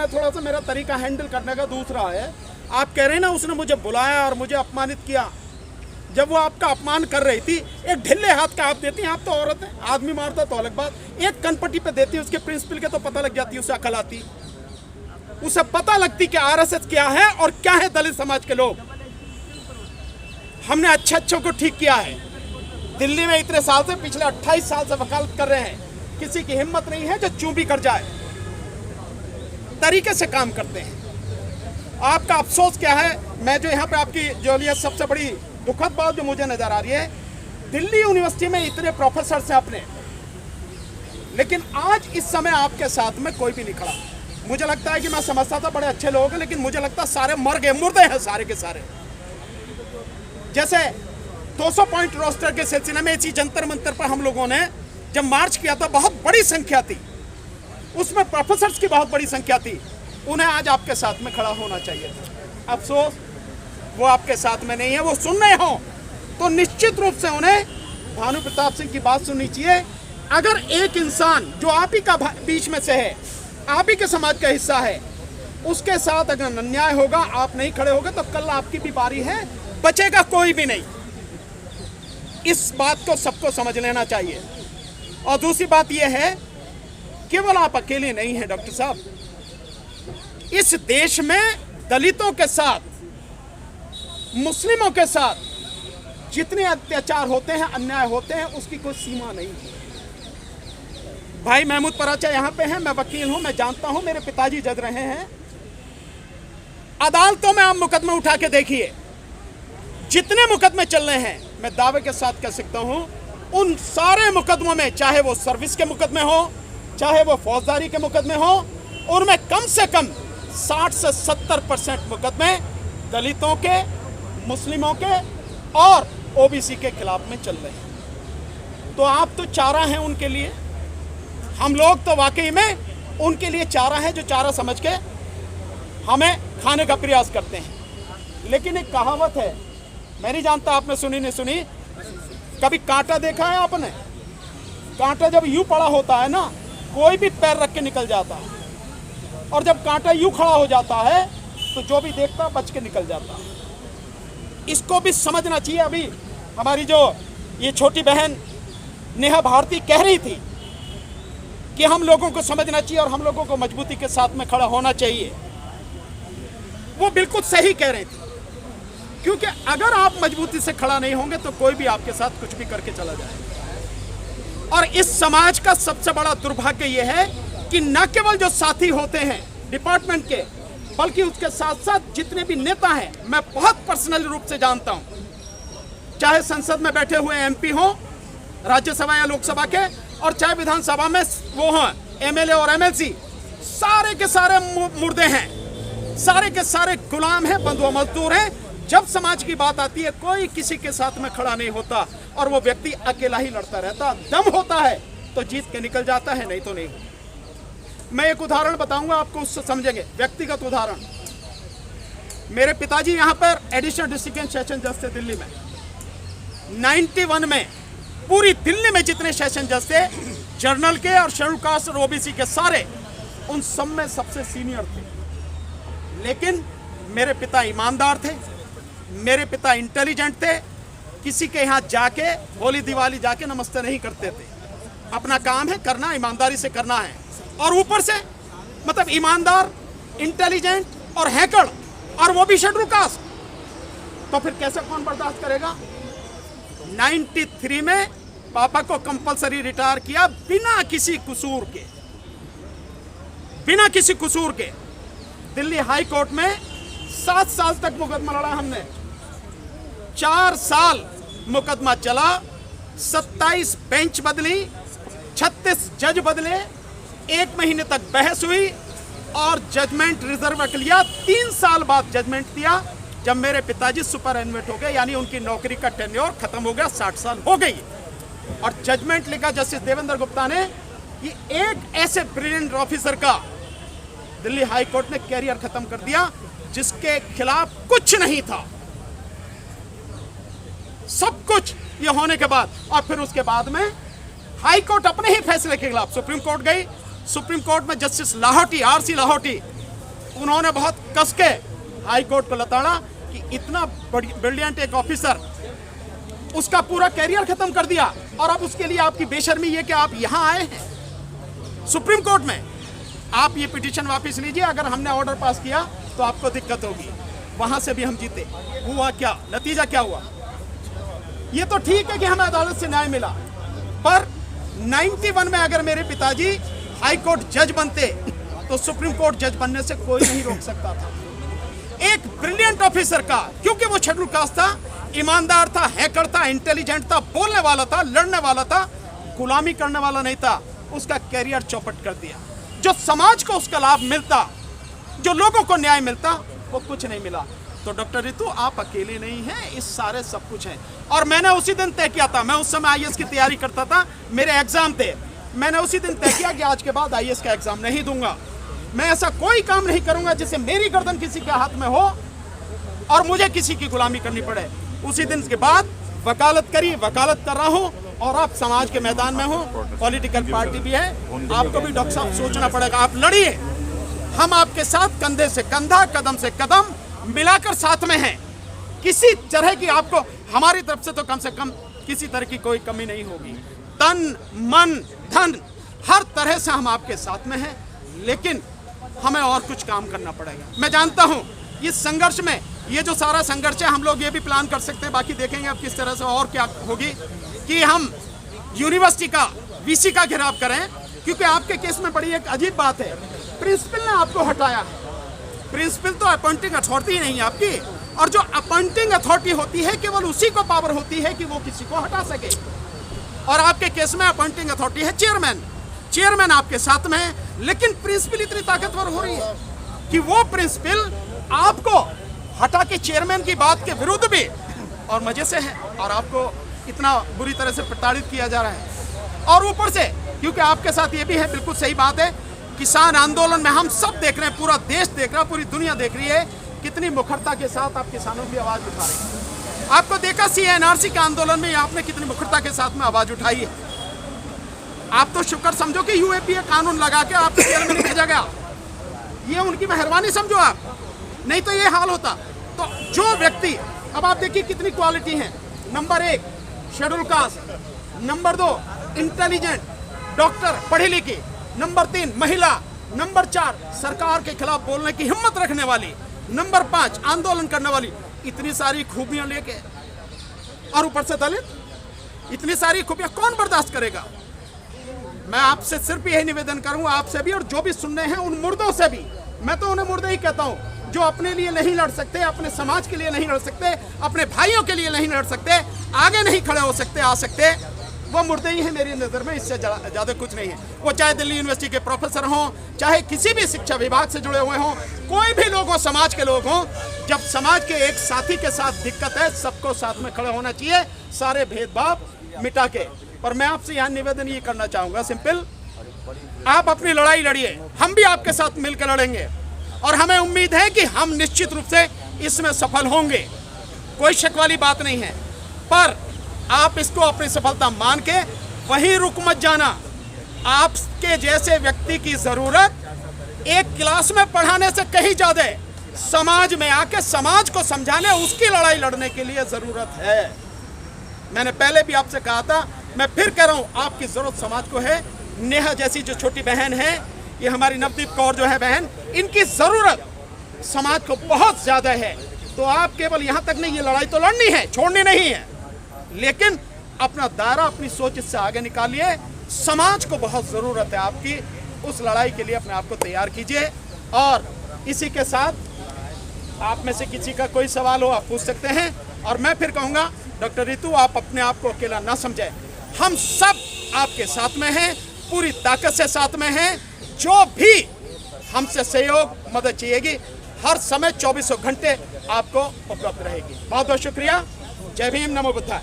मैं थोड़ा सा, मेरा तरीका हैंडल करने का दूसरा है। आप कह रहे हैं ना उसने मुझे बुलाया और मुझे अपमानित किया। जब वो आपका अपमान कर रही थी, एक ढिल्ले हाथ का आप देती हैं, आप तो औरत हैं, आदमी मारता तो अलग बात, एक कनपट्टी पे देती, उसके प्रिंसिपल के तो पता लग जाती, उसे अकल आती, उसे पता लगती कि आरएसएस क्या है और क्या है दलित समाज के लोग। हमने अच्छों को ठीक किया है। दिल्ली में इतने साल से, पिछले 28 साल से वकालत कर रहे हैं, किसी की हिम्मत नहीं है जो चूं भी कर जाए। तरीके से काम करते हैं। आपका अफसोस क्या है? मैं जो यहाँ पे आपकी जो ये सबसे बड़ी दुखद बात जो मुझे नजर आ रही है, दिल्ली यूनिवर्सिटी में इतने प्रोफेसर हैं अपने, लेकिन आज इस समय आपके साथ में कोई भी नहीं खड़ा। मुझे लगता है कि मैं समझता था बड़े अच्छे लोग हैं, लेकिन मुझे लगता है सारे मर गए, मुर्दे हैं सारे के सारे। जैसे 200 पॉइंट रोस्टर के सिलसिले में इसी जंतर मंतर पर हम लोगों ने जब मार्च किया था, बहुत बड़ी संख्या थी, उसमें प्रोफेसर्स की बहुत बड़ी संख्या थी। उन्हें आज आपके साथ में खड़ा होना चाहिए था। अफसोस वो आपके साथ में नहीं है। वो सुन रहे हो तो निश्चित रूप से उन्हें भानु प्रताप सिंह की बात सुननी चाहिए। अगर एक इंसान जो आप ही का बीच में से है, आप ही के समाज का हिस्सा है, उसके साथ अगर अन्याय होगा, आप नहीं खड़े होगे, तो कल आपकी भी बारी है, बचेगा कोई भी नहीं। इस बात को सबको समझ लेना चाहिए। और दूसरी बात यह है, केवल आप अकेले नहीं हैं डॉक्टर साहब। इस देश में दलितों के साथ, मुस्लिमों के साथ जितने अत्याचार होते हैं, अन्याय होते हैं, उसकी कोई सीमा नहीं है। भाई महमूद पराचा यहाँ पे हैं, मैं वकील हूँ, मैं जानता हूँ, मेरे पिताजी जज रहे हैं। अदालतों में आप मुकदमे उठा के देखिए, जितने मुकदमे चल रहे हैं, मैं दावे के साथ कह सकता हूँ, उन सारे मुकदमों में, चाहे वो सर्विस के मुकदमे हो, चाहे वो फौजदारी के मुकदमे हो, उनमें कम से कम 60 से 70% मुकदमे दलितों के, मुस्लिमों के और ओबीसी के खिलाफ में चल रहे हैं। तो आप तो चारा हैं उनके लिए, हम लोग तो वाकई में उनके लिए चारा है, जो चारा समझ के हमें खाने का प्रयास करते हैं। लेकिन एक कहावत है, मैं नहीं जानता आपने सुनी नहीं सुनी, कभी कांटा देखा है आपने? कांटा जब यूं पड़ा होता है ना, कोई भी पैर रख के निकल जाता है, और जब कांटा यूं खड़ा हो जाता है तो जो भी देखता बच के निकल जाता है। इसको भी समझना चाहिए। अभी हमारी जो ये छोटी बहन नेहा भारती कह रही थी कि हम लोगों को समझना चाहिए और हम लोगों को मजबूती के साथ में खड़ा होना चाहिए, वो बिल्कुल सही कह रही थी। क्योंकि अगर आप मजबूती से खड़ा नहीं होंगे तो कोई भी आपके साथ कुछ भी करके चला जाएगा। और इस समाज का सबसे बड़ा दुर्भाग्य यह है कि न केवल जो साथी होते हैं डिपार्टमेंट के, बल्कि उसके साथ साथ जितने भी नेता हैं, मैं बहुत पर्सनल रूप से जानता हूं, चाहे संसद में बैठे हुए एमपी हों, राज्यसभा या लोकसभा के, और चाहे विधानसभा में वो हों एमएलए और एमएलसी, सारे के सारे मुर्दे हैं, सारे के सारे गुलाम हैं, बंधुआ मजदूर हैं। जब समाज की बात आती है, कोई किसी के साथ में खड़ा नहीं होता और वो व्यक्ति अकेला ही लड़ता रहता। दम होता है तो जीत के निकल जाता है, नहीं तो नहीं। मैं एक उदाहरण बताऊंगा आपको, उससे समझेंगे। व्यक्तिगत उदाहरण, मेरे पिताजी यहाँ पर एडिशनल डिस्ट्रिक्ट एंड सेशन जज थे दिल्ली में। 91 में पूरी दिल्ली में जितने सेशन जज थे, जर्नल के और शेड्यूल कास्ट और ओबीसी के सारे, उन सब में सबसे सीनियर थे। लेकिन मेरे पिता ईमानदार थे, मेरे पिता इंटेलिजेंट थे, किसी के यहाँ जाके होली दिवाली जाके नमस्ते नहीं करते थे। अपना काम है करना, ईमानदारी से करना है, और ऊपर से मतलब ईमानदार, इंटेलिजेंट और हैकर, और वो भी शेड्यूल कास्ट, तो फिर कैसे कौन बर्दाश्त करेगा। 93 में पापा को कंपलसरी रिटायर किया, बिना किसी कसूर के, बिना किसी कसूर के। दिल्ली हाई कोर्ट में 7 साल तक मुकदमा लड़ा हमने, 4 साल मुकदमा चला, 27 बेंच बदली, 36 जज बदले, 1 महीने तक बहस हुई और जजमेंट रिजर्व रख लिया। 3 साल बाद जजमेंट दिया, जब मेरे पिताजी सुपरएनुएट हो गए, यानी उनकी नौकरी का टेन्योर खत्म हो गया, 60 साल हो गई। और जजमेंट लिखा जस्टिस देवेंद्र गुप्ता ने कि एक ऐसे ब्रिलियंट ऑफिसर का दिल्ली हाई कोर्ट ने कैरियर खत्म कर दिया जिसके खिलाफ कुछ नहीं था, सब कुछ ये होने के बाद। और फिर उसके बाद में हाई कोर्ट अपने ही फैसले के खिलाफ सुप्रीम कोर्ट गई। सुप्रीम कोर्ट में जस्टिस लाहौटी, आरसी लाहौटी, उन्होंने बहुत कस के हाई कोर्ट को लताड़ा कि इतना ब्रिलियंट एक ऑफिसर, उसका पूरा कैरियर खत्म कर दिया, और अब उसके लिए आपकी बेशर्मी ये कि आप यहाँ आए हैं सुप्रीम कोर्ट में। आप ये पिटीशन वापस लीजिए, अगर हमने ऑर्डर पास किया तो आपको दिक्कत होगी। वहां से भी हम जीते, हुआ क्या, नतीजा क्या हुआ? ये तो ठीक है कि हमें अदालत से न्याय मिला, पर 91 में अगर मेरे पिताजी हाई कोर्ट जज बनते तो सुप्रीम कोर्ट जज बनने से कोई नहीं रोक सकता था। एक ब्रिलियंट ऑफिसर का, क्योंकि वो शेड्यूल कास्ट था, ईमानदार था, हैकर था, इंटेलिजेंट था, बोलने वाला था, लड़ने वाला था, गुलामी करने वाला नहीं था, उसका कैरियर चौपट कर दिया। जो समाज को उसका लाभ मिलता, जो लोगों को न्याय मिलता, वो कुछ नहीं मिला। तो डॉक्टर रितु, आप अकेले नहीं हैं, इस सारे सब कुछ है। और मैंने उसी दिन तय किया था, मैं उस समय आईएएस की तैयारी करता था, मेरे एग्जाम थे, मैंने उसी दिन तय किया कि आज के बाद आईएएस का एग्जाम नहीं दूंगा। मैं ऐसा कोई काम नहीं करूंगा जिससे मेरी गर्दन किसी के हाथ में हो और मुझे किसी की गुलामी करनी पड़े। उसी दिन के बाद वकालत करी, वकालत कर रहा हूं, और आप समाज के मैदान में हो, पॉलिटिकल पार्टी भी है, आपको भी डॉक्टर साहब सोचना पड़ेगा। आप लड़िए, हम आपके साथ कंधे से कंधा, कदम से कदम मिलाकर साथ में हैं। किसी तरह की आपको हमारी तरफ से कम किसी तरह की कोई कमी नहीं होगी। तन मन धन हर तरह से हम आपके साथ में हैं, लेकिन हमें और कुछ काम करना पड़ेगा। मैं जानता हूं इस संघर्ष में, ये जो सारा संघर्ष है, हम लोग ये भी प्लान कर सकते हैं, बाकी देखेंगे अब किस तरह से और क्या होगी, कि हम यूनिवर्सिटी का वीसी का घेराव करें, क्योंकि आपके केस में बड़ी एक अजीब बात है, प्रिंसिपल ने आपको हटाया है। प्रिंसिपल तो अपॉइंटिंग अथॉरिटी नहीं है आपकी, और जो अपॉइंटिंग अथॉरिटी होती है केवल उसी को पावर होती है कि वो किसी को हटा सके, और आपके केस में अपॉइंटिंग अथॉरिटी है चेयरमैन। चेयरमैन आपके साथ में है, लेकिन प्रिंसिपल इतनी ताकतवर हो रही है कि वो प्रिंसिपल आपको हटा के चेयरमैन की बात के विरुद्ध भी और मजे से है, और आपको इतना बुरी तरह से प्रताड़ित किया जा रहा है। और ऊपर से क्योंकि आपके साथ ये भी है, बिल्कुल सही बात है, किसान आंदोलन में हम सब देख रहे हैं, पूरा देश देख रहा है, पूरी दुनिया देख रही है, कितनी मुखरता के साथ आप किसानों की आवाज उठा रहे हैं। आपको देखा सीएनआरसी के आंदोलन में आपने कितनी मुखरता के साथ में आवाज उठाई है। आप तो शुक्र समझो कि यूएपीए कानून लगा के आपको जेल में नहीं भेजा गया, ये उनकी मेहरबानी समझो आप, नहीं तो ये हाल होता। तो जो व्यक्ति, अब आप देखिए कितनी क्वालिटी है, number 1 schedule caste, number 2 intelligent doctor पढ़ी लिखी, नंबर 3 महिला, नंबर 4 सरकार के खिलाफ बोलने की हिम्मत रखने वाली, नंबर 5 आंदोलन करने वाली, इतनी सारी खूबियां लेके, और ऊपर से दलित, इतनी सारी खूबियां कौन बर्दाश्त करेगा? मैं आपसे सिर्फ यही निवेदन करूंगा, आपसे भी और जो भी सुनने हैं उन मुर्दों से भी, मैं तो उन्हें मुर्दे ही कहता हूं, जो अपने लिए नहीं लड़ सकते, अपने समाज के लिए नहीं लड़ सकते, अपने भाइयों के लिए नहीं लड़ सकते, आगे नहीं खड़े हो सकते, आ सकते, वो मुर्दे ही हैं मेरी नज़र में, इससे ज़्यादा कुछ नहीं है। वो चाहे दिल्ली यूनिवर्सिटी के प्रोफेसर हों, चाहे किसी भी शिक्षा विभाग से जुड़े हुए हों, कोई भी लोग हों, समाज के लोग हों, जब समाज के एक साथी के साथ दिक्कत है, सबको साथ में खड़े होना चाहिए, सारे भेदभाव मिटा के। पर मैं आपसे यहाँ निवेदन ये करना चाहूँगा, सिंपल, आप अपनी लड़ाई लड़िए, हम भी आपके साथ मिलकर लड़ेंगे, और हमें उम्मीद है कि हम निश्चित रूप से इसमें सफल होंगे, कोई शक वाली बात नहीं है। पर आप इसको अपनी सफलता मान के वहीं रुक मत जाना। आपके जैसे व्यक्ति की जरूरत एक क्लास में पढ़ाने से कहीं ज्यादा समाज में आके समाज को समझाने, उसकी लड़ाई लड़ने के लिए जरूरत है। मैंने पहले भी आपसे कहा था, मैं फिर कह रहा हूं, आपकी जरूरत समाज को है। नेहा जैसी जो छोटी बहन है, ये हमारी नवदीप कौर जो है बहन, इनकी जरूरत समाज को बहुत ज्यादा है। तो आप केवल यहां तक नहीं, ये लड़ाई तो लड़नी है, छोड़नी नहीं है, लेकिन अपना दायरा, अपनी सोच इससे आगे निकालिए। समाज को बहुत जरूरत है आपकी, उस लड़ाई के लिए अपने आप को तैयार कीजिए। और इसी के साथ आप में से किसी का कोई सवाल हो आप पूछ सकते हैं। और मैं फिर कहूँगा, डॉक्टर रितु, आप अपने आप को अकेला ना समझें, हम सब आपके साथ में हैं, पूरी ताकत से साथ में हैं। जो भी हमसे सहयोग मदद चाहिएगी, हर समय 24 घंटे आपको उपलब्ध रहेगी। बहुत बहुत शुक्रिया। जय भीम, नमो बुद्धाय।